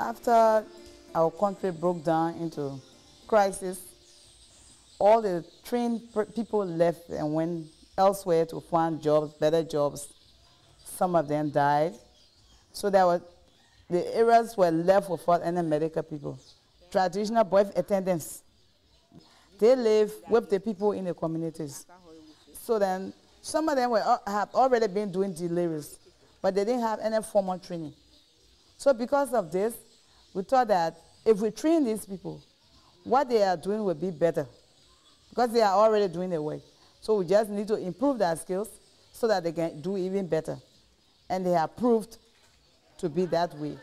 After our country broke down into crisis, all the trained people left and went elsewhere to find jobs, better jobs. Some of them died. So the areas were left without any medical people. Traditional birth attendants, they live with the people in the communities. So then some of them have already been doing deliveries, but they didn't have any formal training. So because of this, we thought that if we train these people, what they are doing will be better because they are already doing the work. So we just need to improve their skills so that they can do even better. And they have proved to be that way.